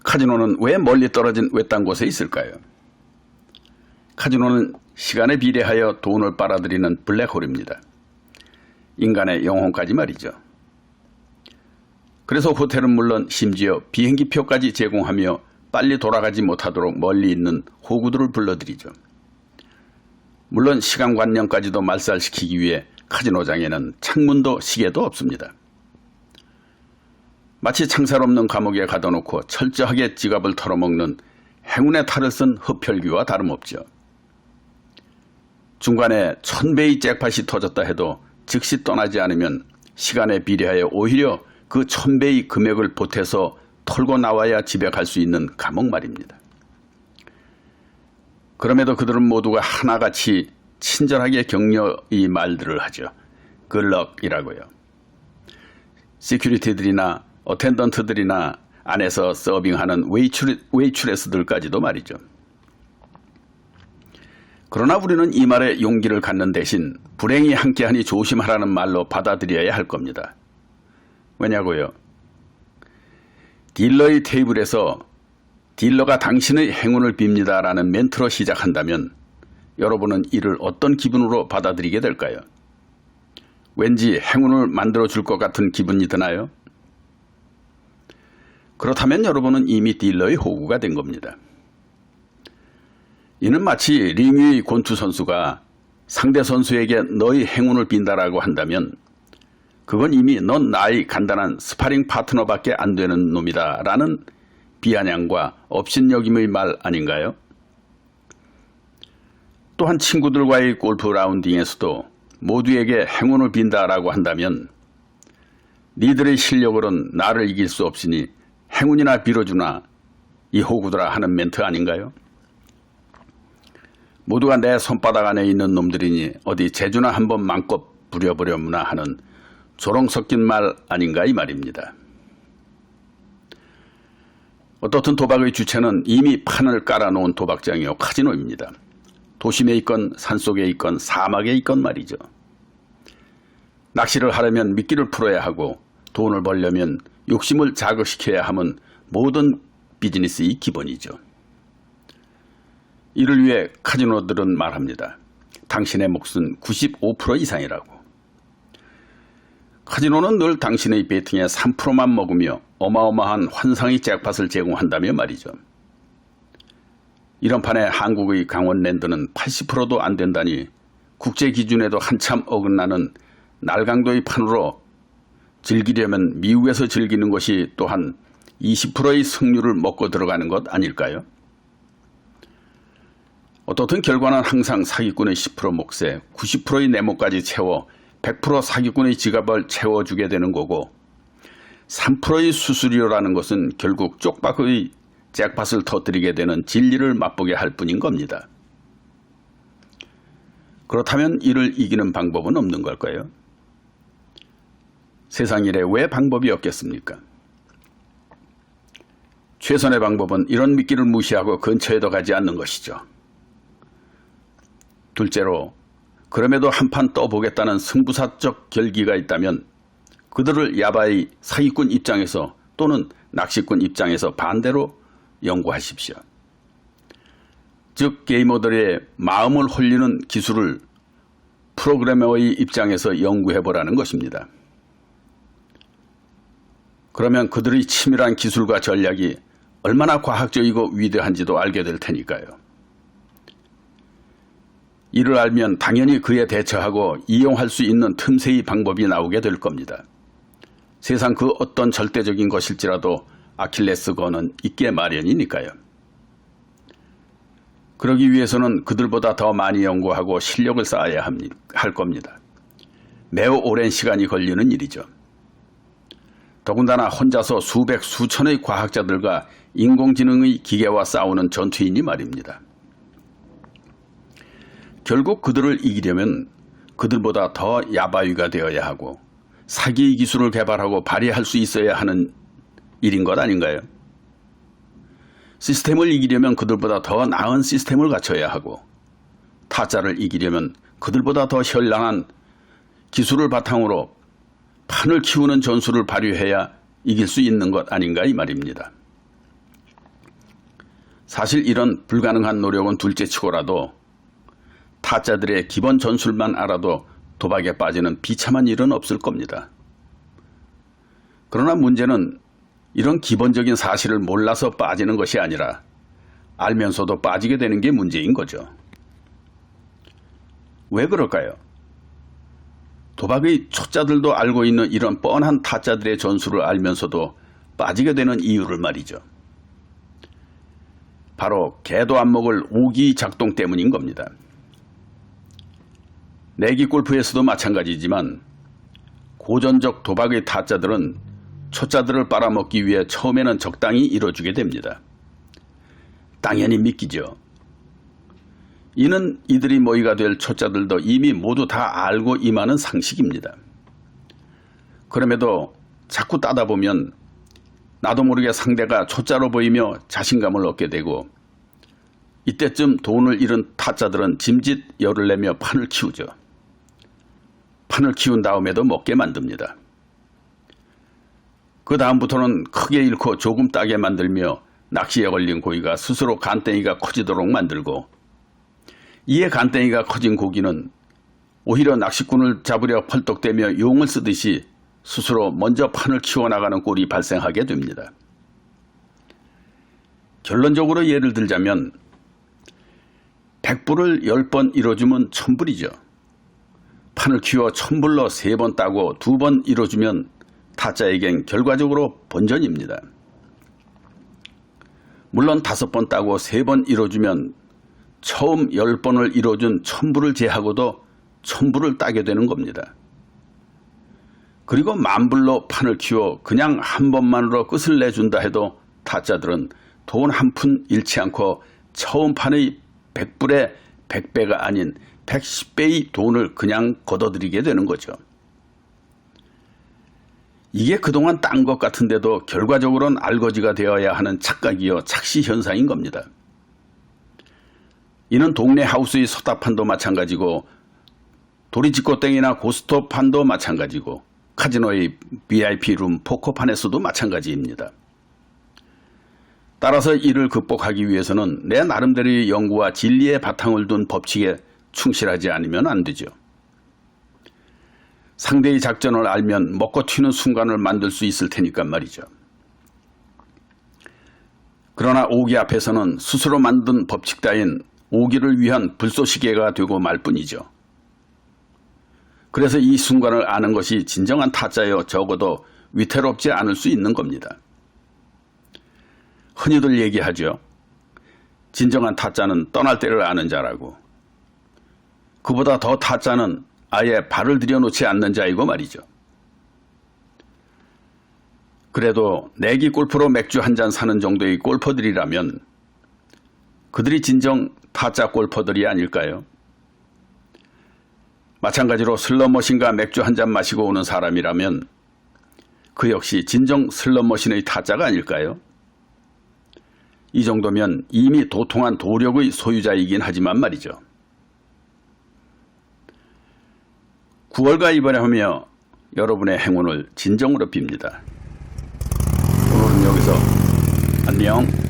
카지노는 왜 멀리 떨어진 외딴 곳에 있을까요? 카지노는 시간에 비례하여 돈을 빨아들이는 블랙홀입니다. 인간의 영혼까지 말이죠. 그래서 호텔은 물론 심지어 비행기표까지 제공하며 빨리 돌아가지 못하도록 멀리 있는 호구들을 불러들이죠. 물론 시간관념까지도 말살시키기 위해 카지노장에는 창문도 시계도 없습니다. 마치 창살 없는 감옥에 가둬놓고 철저하게 지갑을 털어먹는 행운의 탈을 쓴 흡혈귀와 다름없죠. 중간에 1000배의 잭팟이 터졌다 해도 즉시 떠나지 않으면 시간에 비례하여 오히려 그 1000배의 금액을 보태서 털고 나와야 집에 갈 수 있는 감옥 말입니다. 그럼에도 그들은 모두가 하나같이 친절하게 격려 이 말들을 하죠. 굿럭이라고요. 시큐리티들이나 어텐던트들이나 안에서 서빙하는 웨이트레스들까지도 말이죠. 그러나 우리는 이 말에 용기를 갖는 대신 불행이 함께하니 조심하라는 말로 받아들여야 할 겁니다. 왜냐고요? 딜러의 테이블에서 딜러가 당신의 행운을 빕니다 라는 멘트로 시작한다면 여러분은 이를 어떤 기분으로 받아들이게 될까요? 왠지 행운을 만들어줄 것 같은 기분이 드나요? 그렇다면 여러분은 이미 딜러의 호구가 된 겁니다. 이는 마치 링 위의 권투 선수가 상대 선수에게 너의 행운을 빈다라고 한다면 그건 이미 넌 나의 간단한 스파링 파트너밖에 안 되는 놈이다 라는 비아냥과 업신여김의 말 아닌가요? 또한 친구들과의 골프 라운딩에서도 모두에게 행운을 빈다라고 한다면 니들의 실력으로는 나를 이길 수 없으니 행운이나 빌어주나 이 호구들아 하는 멘트 아닌가요? 모두가 내 손바닥 안에 있는 놈들이니 어디 재주나 한번 마음껏 부려보려무나 하는 조롱 섞인 말 아닌가 이 말입니다. 어떻든 도박의 주체는 이미 판을 깔아놓은 도박장이요 카지노입니다. 도심에 있건 산속에 있건 사막에 있건 말이죠. 낚시를 하려면 미끼를 풀어야 하고 돈을 벌려면 욕심을 자극시켜야 함은 모든 비즈니스의 기본이죠. 이를 위해 카지노들은 말합니다. 당신의 몫은 95% 이상이라고. 카지노는 늘 당신의 베팅의 3%만 먹으며 어마어마한 환상의 잭팟을 제공한다며 말이죠. 이런 판에 한국의 강원랜드는 80%도 안 된다니 국제 기준에도 한참 어긋나는 날강도의 판으로 즐기려면 미국에서 즐기는 것이 또한 20%의 승률을 먹고 들어가는 것 아닐까요? 어떻든 결과는 항상 사기꾼의 10% 몫에 90%의 내목까지 채워 100% 사기꾼의 지갑을 채워주게 되는 거고 3%의 수수료라는 것은 결국 쪽박의 잭팟을 터뜨리게 되는 진리를 맛보게 할 뿐인 겁니다. 그렇다면 이를 이기는 방법은 없는 걸까요? 세상 일에 왜 방법이 없겠습니까? 최선의 방법은 이런 미끼를 무시하고 근처에도 가지 않는 것이죠. 둘째로 그럼에도 한판 떠보겠다는 승부사적 결기가 있다면 그들을 야바이 사기꾼 입장에서 또는 낚시꾼 입장에서 반대로 연구하십시오. 즉 게이머들의 마음을 홀리는 기술을 프로그래머의 입장에서 연구해보라는 것입니다. 그러면 그들의 치밀한 기술과 전략이 얼마나 과학적이고 위대한지도 알게 될 테니까요. 이를 알면 당연히 그에 대처하고 이용할 수 있는 틈새의 방법이 나오게 될 겁니다. 세상 그 어떤 절대적인 것일지라도 아킬레스건은 있게 마련이니까요. 그러기 위해서는 그들보다 더 많이 연구하고 실력을 쌓아야 할 겁니다. 매우 오랜 시간이 걸리는 일이죠. 더군다나 혼자서 수백 수천의 과학자들과 인공지능의 기계와 싸우는 전투이니 말입니다. 결국 그들을 이기려면 그들보다 더 야바위가 되어야 하고 사기의 기술을 개발하고 발휘할 수 있어야 하는 일인 것 아닌가요? 시스템을 이기려면 그들보다 더 나은 시스템을 갖춰야 하고 타짜를 이기려면 그들보다 더 현란한 기술을 바탕으로 판을 키우는 전술을 발휘해야 이길 수 있는 것 아닌가 이 말입니다. 사실 이런 불가능한 노력은 둘째치고라도 타짜들의 기본 전술만 알아도 도박에 빠지는 비참한 일은 없을 겁니다. 그러나 문제는 이런 기본적인 사실을 몰라서 빠지는 것이 아니라 알면서도 빠지게 되는 게 문제인 거죠. 왜 그럴까요? 도박의 초짜들도 알고 있는 이런 뻔한 타짜들의 전술을 알면서도 빠지게 되는 이유를 말이죠. 바로 개도 안 먹을 오기 작동 때문인 겁니다. 내기 골프에서도 마찬가지지만 고전적 도박의 타짜들은 초짜들을 빨아먹기 위해 처음에는 적당히 이뤄주게 됩니다. 당연히 믿기죠. 이는 이들이 모의가 될 초짜들도 이미 모두 다 알고 임하는 상식입니다. 그럼에도 자꾸 따다 보면 나도 모르게 상대가 초짜로 보이며 자신감을 얻게 되고 이때쯤 돈을 잃은 타짜들은 짐짓 열을 내며 판을 키우죠. 판을 키운 다음에도 먹게 만듭니다. 그 다음부터는 크게 잃고 조금 따게 만들며 낚시에 걸린 고기가 스스로 간땡이가 커지도록 만들고 이에 간땡이가 커진 고기는 오히려 낚시꾼을 잡으려 펄떡대며 용을 쓰듯이 스스로 먼저 판을 키워나가는 꼴이 발생하게 됩니다. 결론적으로 예를 들자면 100불을 10번 이뤄주면 1000불이죠. 판을 키워 1000불로 3번 따고 2번 이뤄주면 타짜에겐 결과적으로 본전입니다. 물론 5번 따고 3번 이뤄주면 처음 10번을 이뤄준 1000불을 제하고도 1000불을 따게 되는 겁니다. 그리고 10,000불로 판을 키워 그냥 한 번만으로 끝을 내준다 해도 타짜들은 돈 한 푼 잃지 않고 처음 판의 100불의 100배가 아닌 110배의 돈을 그냥 걷어들이게 되는 거죠. 이게 그동안 딴 것 같은데도 결과적으로는 알거지가 되어야 하는 착각이요 착시 현상인 겁니다. 이는 동네 하우스의 서답판도 마찬가지고 도리지코땡이나 고스톱판도 마찬가지고 카지노의 VIP룸 포커판에서도 마찬가지입니다. 따라서 이를 극복하기 위해서는 내 나름대로의 연구와 진리의 바탕을 둔 법칙에 충실하지 않으면 안 되죠. 상대의 작전을 알면 먹고 튀는 순간을 만들 수 있을 테니까 말이죠. 그러나 오기 앞에서는 스스로 만든 법칙 따윈 오기를 위한 불쏘시개가 되고 말 뿐이죠. 그래서 이 순간을 아는 것이 진정한 타짜여 적어도 위태롭지 않을 수 있는 겁니다. 흔히들 얘기하죠. 진정한 타짜는 떠날 때를 아는 자라고. 그보다 더 타짜는 아예 발을 들여놓지 않는 자이고 말이죠. 그래도 내기 골프로 맥주 한 잔 사는 정도의 골퍼들이라면 그들이 진정 타짜 골퍼들이 아닐까요? 마찬가지로 슬롯머신과 맥주 한 잔 마시고 오는 사람이라면 그 역시 진정 슬롯머신의 타짜가 아닐까요? 이 정도면 이미 도통한 도력의 소유자이긴 하지만 말이죠. 9월과 이번에 여러분의 행운을 진정으로 빕니다. 오늘은 여기서 안녕.